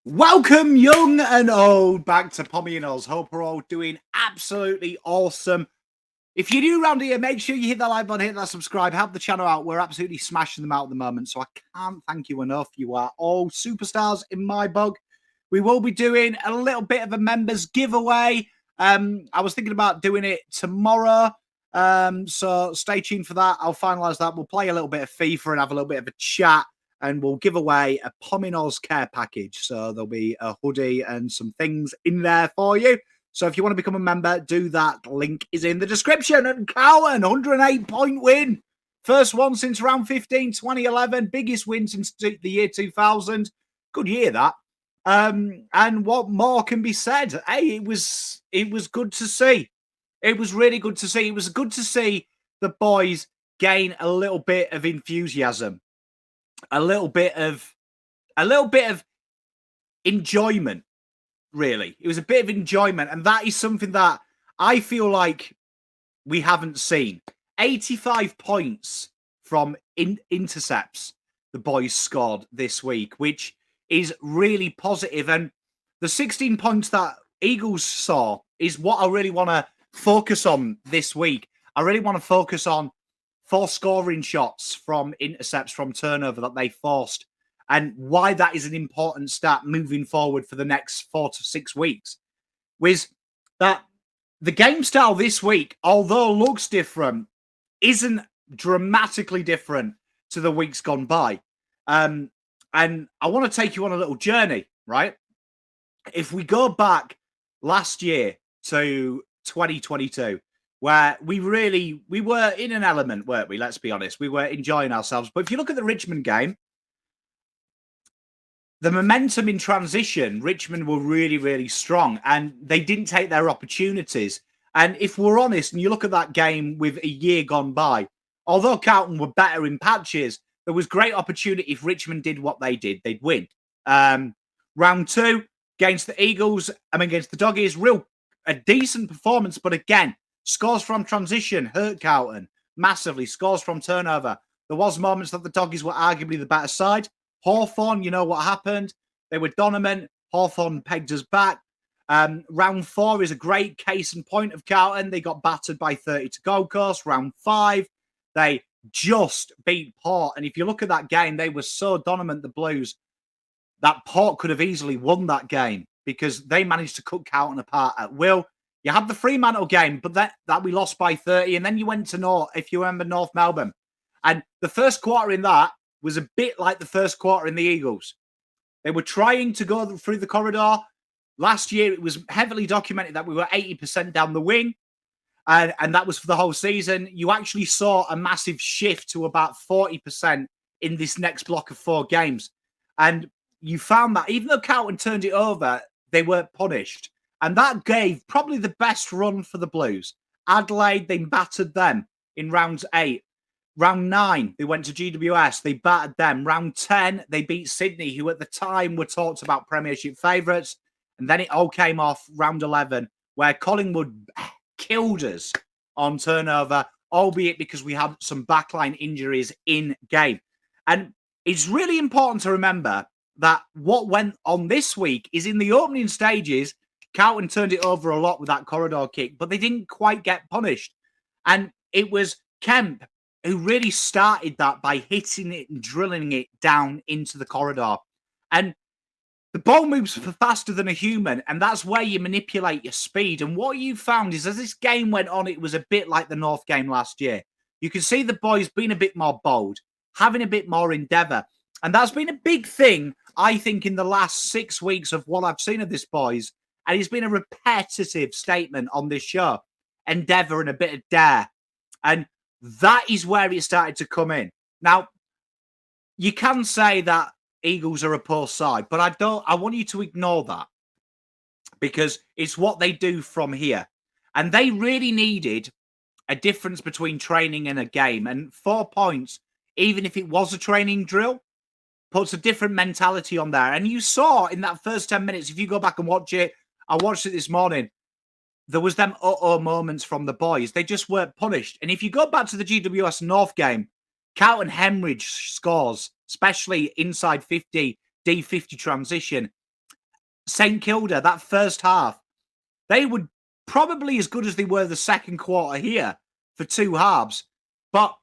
Welcome, young and old, back to Pommy and Oz. Hope we're all doing absolutely awesome. If you're new around here, make sure you hit that like button, hit that subscribe, help the channel out. We're absolutely smashing them out at the moment, so I can't thank you enough. You are all superstars in my book. We will be doing a little bit of a members giveaway. I was thinking about doing it tomorrow, so stay tuned for that. I'll finalise that. We'll play a little bit of FIFA and have a little bit of a chat. And we'll give away a Pominoz care package. So there'll be a hoodie and some things in there for you. So if you want to become a member, do that. Link is in the description. And Carlton, 108-point win. First one since round 15, 2011. Biggest win since the year 2000. Good year, that. And what more can be said? Hey, it was good to see. It was really good to see. It was good to see the boys gain a little bit of enthusiasm. A little bit of enjoyment, really. It was a bit of enjoyment, and that is something that I feel like we haven't seen. 85 points from intercepts the boys scored this week, which is really positive. And the 16 points that Eagles saw is what I really want to focus on this week. I really want to focus on 4 scoring shots from intercepts from turnover that they forced, and why that is an important stat moving forward for the next 4 to 6 weeks. Was that the game style this week, although looks different, isn't dramatically different to the weeks gone by. And I want to take you on a little journey, right? If we go back last year to 2022, where we were in an element, weren't we? Let's be honest. We were enjoying ourselves. But if you look at the Richmond game, the momentum in transition, Richmond were really, really strong, and they didn't take their opportunities. And if we're honest, and you look at that game with a year gone by, although Carlton were better in patches, there was great opportunity. If Richmond did what they did, they'd win. Round 2 against the Eagles, against the Doggies, a decent performance, but again, scores from transition hurt Carlton massively. Scores from turnover. There was moments that the Doggies were arguably the better side. Hawthorn, you know what happened. They were dominant. Hawthorn pegged us back. Round 4 is a great case in point of Carlton. They got battered by 30 to Gold Coast. Round 5, they just beat Port. And if you look at that game, they were so dominant, the Blues, that Port could have easily won that game because they managed to cut Carlton apart at will. You had the Fremantle game, but that we lost by 30. And then you went to North Melbourne. And the first quarter in that was a bit like the first quarter in the Eagles. They were trying to go through the corridor. Last year, it was heavily documented that we were 80% down the wing. And that was for the whole season. You actually saw a massive shift to about 40% in this next block of 4 games. And you found that even though Carlton turned it over, they weren't punished. And that gave probably the best run for the Blues. Adelaide, they battered them in round 8. Round 9, they went to GWS. They battered them. Round 10, they beat Sydney, who at the time were talked about Premiership favourites. And then it all came off round 11, where Collingwood killed us on turnover, albeit because we had some backline injuries in game. And it's really important to remember that what went on this week is in the opening stages, Carlton turned it over a lot with that corridor kick, but they didn't quite get punished. And it was Kemp who really started that by hitting it and drilling it down into the corridor. And the ball moves faster than a human, and that's where you manipulate your speed. And what you found is as this game went on, it was a bit like the North game last year. You can see the boys being a bit more bold, having a bit more endeavour. And that's been a big thing, I think, in the last 6 weeks of what I've seen of this boys. And it's been a repetitive statement on this show. Endeavour and a bit of dare. And that is where it started to come in. Now, you can say that Eagles are a poor side, but I want you to ignore that because it's what they do from here. And they really needed a difference between training and a game. And 4 points, even if it was a training drill, puts a different mentality on there. And you saw in that first 10 minutes, if you go back and watch it, I watched it this morning, there was them moments from the boys. They just weren't punished. And if you go back to the GWS North game, Carlton hemorrhage scores, especially inside 50, D50 transition. St Kilda, that first half, they were probably as good as they were the second quarter here for two halves. But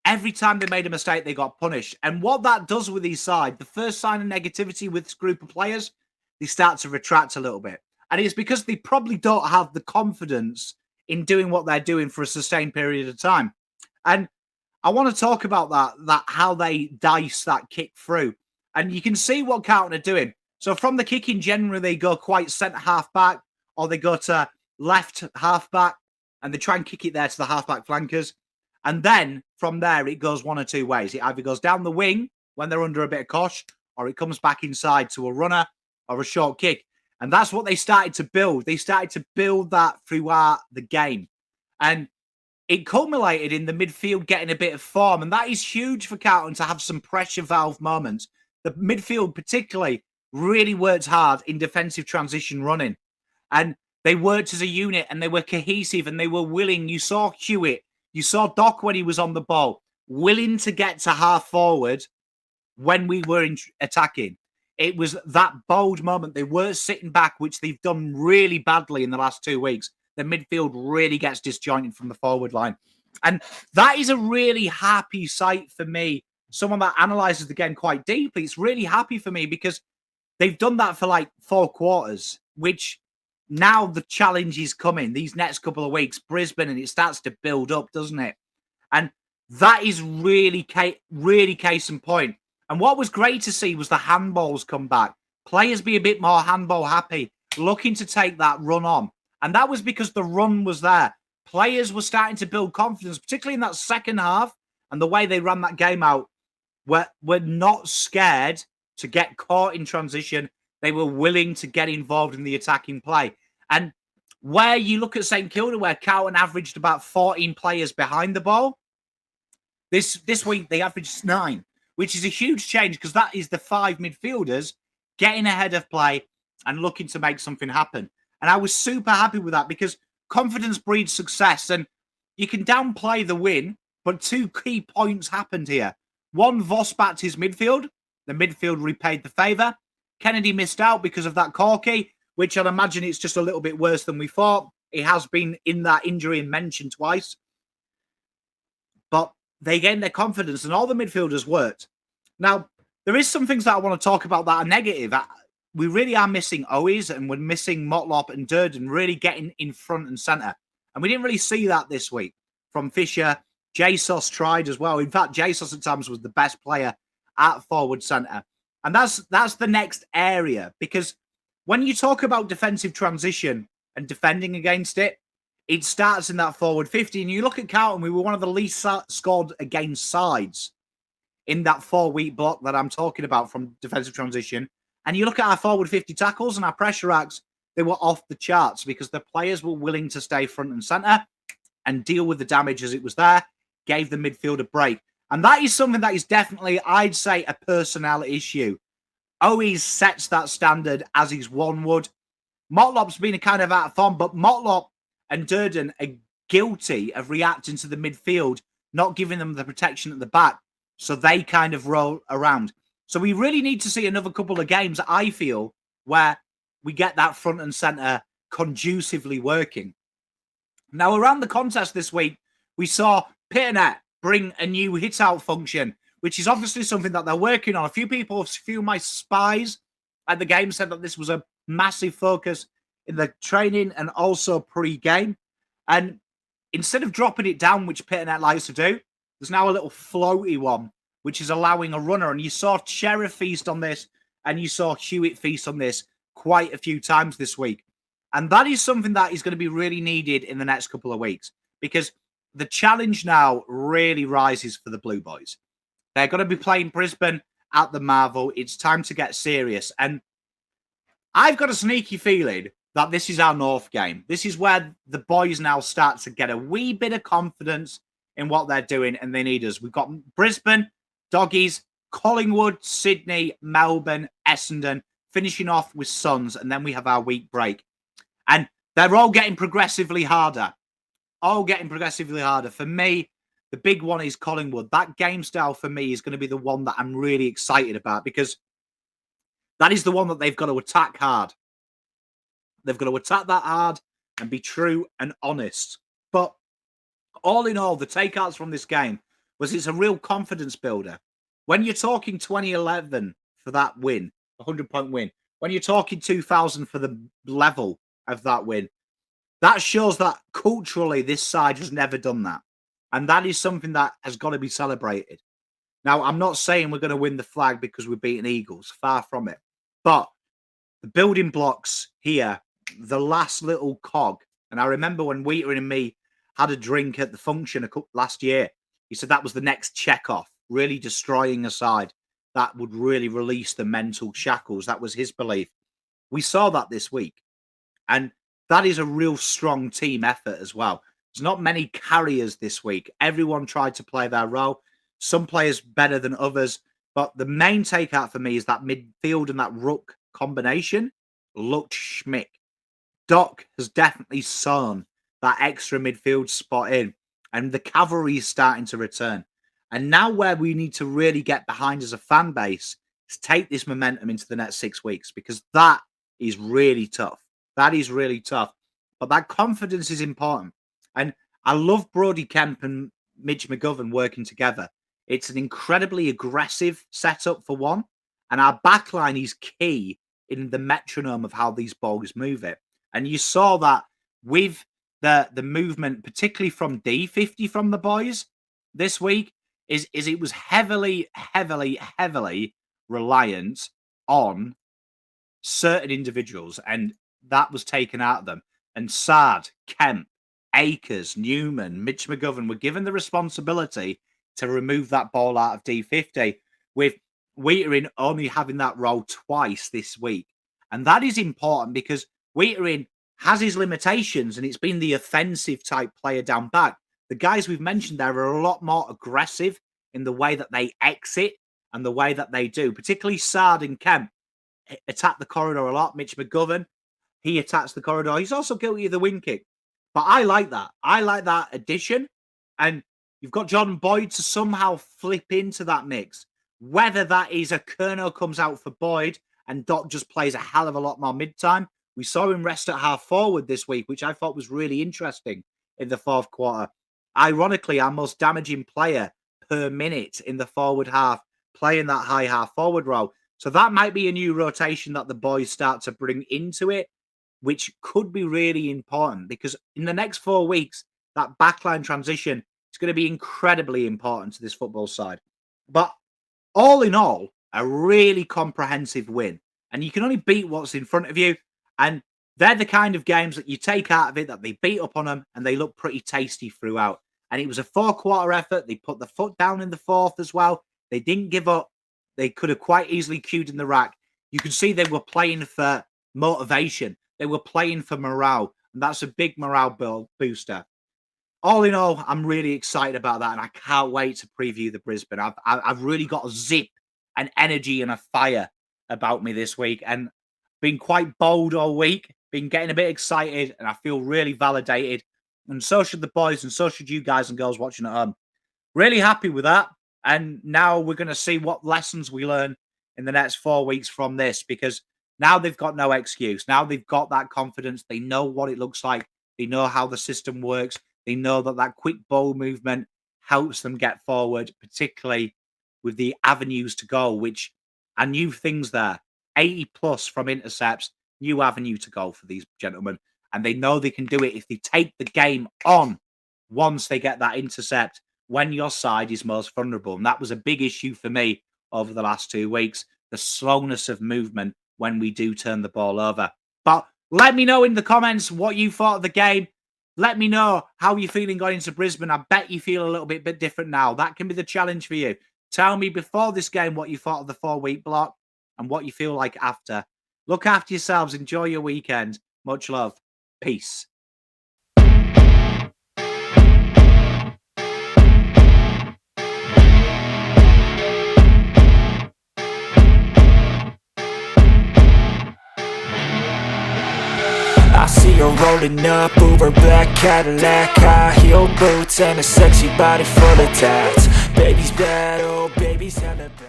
every time they made a mistake, they got punished. And what that does with these sides, the first sign of negativity with this group of players, they start to retract a little bit. And it's because they probably don't have the confidence in doing what they're doing for a sustained period of time. And I want to talk about that how they dice that kick through. And you can see what Carlton are doing. So from the kicking, generally, they go quite centre half back, or they go to left half back, and they try and kick it there to the half back flankers. And then from there, it goes one or two ways. It either goes down the wing when they're under a bit of cosh, or it comes back inside to a runner or a short kick. And that's what they started to build. They started to build that throughout the game. And it culminated in the midfield getting a bit of form. And that is huge for Carlton to have some pressure valve moments. The midfield particularly really worked hard in defensive transition running. And they worked as a unit and they were cohesive and they were willing. You saw Hewitt. You saw Doc when he was on the ball, willing to get to half forward when we were attacking. It was that bold moment. They were sitting back, which they've done really badly in the last 2 weeks. The midfield really gets disjointed from the forward line. And that is a really happy sight for me. Someone that analyzes the game quite deeply. It's really happy for me because they've done that for like 4 quarters, which now the challenge is coming these next couple of weeks, Brisbane, and it starts to build up, doesn't it? And that is really case in point. And what was great to see was the handballs come back. Players be a bit more handball happy, looking to take that run on. And that was because the run was there. Players were starting to build confidence, particularly in that second half. And the way they ran that game out, were not scared to get caught in transition. They were willing to get involved in the attacking play. And where you look at St Kilda, where Carlton averaged about 14 players behind the ball, this week they averaged 9, which is a huge change because that is the 5 midfielders getting ahead of play and looking to make something happen. And I was super happy with that because confidence breeds success. And you can downplay the win, but 2 key points happened here. One, Voss backed his midfield. The midfield repaid the favour. Kennedy missed out because of that corky, which I'd imagine it's just a little bit worse than we thought. He has been in that injury and mentioned twice. But they gained their confidence and all the midfielders worked. Now, there is some things that I want to talk about that are negative. We really are missing Owens and we're missing Motlop and Durden really getting in front and centre. And we didn't really see that this week from Fisher. Jesus tried as well. In fact, Jesus at times was the best player at forward centre. And that's the next area, because when you talk about defensive transition and defending against it, it starts in that forward 50. And you look at Carlton, we were one of the least scored against sides in that 4-week block that I'm talking about from defensive transition. And you look at our forward 50 tackles and our pressure acts, they were off the charts because the players were willing to stay front and centre and deal with the damage as it was there, gave the midfield a break. And that is something that is definitely, I'd say, a personnel issue. Owens sets that standard as he's one would. Motlop's been a kind of out of form, but Motlop and Durden are guilty of reacting to the midfield, not giving them the protection at the back, so they kind of roll around. So we really need to see another couple of games, I feel, where we get that front and centre conducively working. Now, around the contest this week, we saw PeterV bring a new hit-out function, which is obviously something that they're working on. A few of my spies at the game said that this was a massive focus in the training and also pre-game. And instead of dropping it down, which PeterV likes to do, there's now a little floaty one, which is allowing a runner. And you saw Sheriff feast on this, and you saw Hewitt feast on this quite a few times this week. And that is something that is going to be really needed in the next couple of weeks, because the challenge now really rises for the Blue Boys. They're going to be playing Brisbane at the Marvel. It's time to get serious. And I've got a sneaky feeling that this is our North game. This is where the boys now start to get a wee bit of confidence in what they're doing, and they need us. We've got Brisbane, Doggies, Collingwood, Sydney, Melbourne, Essendon, finishing off with Suns, and then we have our week break. And they're all getting progressively harder. All getting progressively harder. For me, the big one is Collingwood. That game style for me is going to be the one that I'm really excited about, because That is the one that they've got to attack hard. They've got to attack that hard and be true and honest. But all in all, the takeouts from this game was it's a real confidence builder. When you're talking 2011 for that win, a 100-point win, when you're talking 2000 for the level of that win, that shows that culturally this side has never done that. And that is something that has got to be celebrated. Now, I'm not saying we're going to win the flag because we're beating Eagles. Far from it. But the building blocks here, the last little cog. And I remember when Wheater and me had a drink at the function last year, he said that was the next check off, really destroying a side that would really release the mental shackles. That was his belief. We saw that this week. And that is a real strong team effort as well. There's not many carriers this week. Everyone tried to play their role. Some players better than others. But the main takeout for me is that midfield and that ruck combination looked schmick. Doc has definitely sewn that extra midfield spot in. And the cavalry is starting to return. And now where we need to really get behind as a fan base is take this momentum into the next 6 weeks. Because that is really tough. That is really tough. But that confidence is important. And I love Brodie Kemp and Mitch McGovern working together. It's an incredibly aggressive setup for one. And our backline is key in the metronome of how these boys move it. And you saw that with the movement, particularly from D50 from the boys this week, is it was heavily reliant on certain individuals. And that was taken out of them. And Sard, Kemp, Akers, Newman, Mitch McGovern were given the responsibility to remove that ball out of D50, with Wheater only having that role twice this week. And that is important because Wheater has his limitations and it's been the offensive type player down back. The guys we've mentioned there are a lot more aggressive in the way that they exit and the way that they do, particularly Sard and Kemp attack the corridor a lot. Mitch McGovern, he attacks the corridor. He's also guilty of the wing kick. But I like that. I like that addition. And you've got Jordan Boyd to somehow flip into that mix. Whether that is a Kerno comes out for Boyd and Doc just plays a hell of a lot more mid-time. We saw him rest at half forward this week, which I thought was really interesting in the fourth quarter. Ironically, our most damaging player per minute in the forward half, playing that high half forward role. So that might be a new rotation that the boys start to bring into it, which could be really important because in the next 4 weeks, that backline transition is going to be incredibly important to this football side. But all in all, a really comprehensive win. And you can only beat what's in front of you. And they're the kind of games that you take out of it, that they beat up on them and they look pretty tasty throughout. And it was a 4-quarter effort. They put the foot down in the fourth as well. They didn't give up. They could have quite easily queued in the rack. You can see they were playing for motivation. They were playing for morale. And that's a big morale booster. All in all, I'm really excited about that. And I can't wait to preview the Brisbane. I've really got a zip and energy and a fire about me this week. And been quite bold all week. Been getting a bit excited. And I feel really validated. And so should the boys and so should you guys and girls watching at home. Really happy with that. And now we're going to see what lessons we learn in the next 4 weeks from this. Because now they've got no excuse. Now they've got that confidence. They know what it looks like. They know how the system works. They know that that quick ball movement helps them get forward, particularly with the avenues to goal, which are new things there. 80 plus from intercepts, new avenue to goal for these gentlemen. And they know they can do it if they take the game on once they get that intercept when your side is most vulnerable. And that was a big issue for me over the last 2 weeks, the slowness of movement when we do turn the ball over. But let me know in the comments what you thought of the game. Let me know how you're feeling going into Brisbane. I bet you feel a little bit different now. That can be the challenge for you. Tell me before this game what you thought of the 4-week block and what you feel like after. Look after yourselves. Enjoy your weekend. Much love. Peace. I see her rolling up, Uber black Cadillac, high heel boots and a sexy body full of tats. Baby's bad, oh baby's hella bad.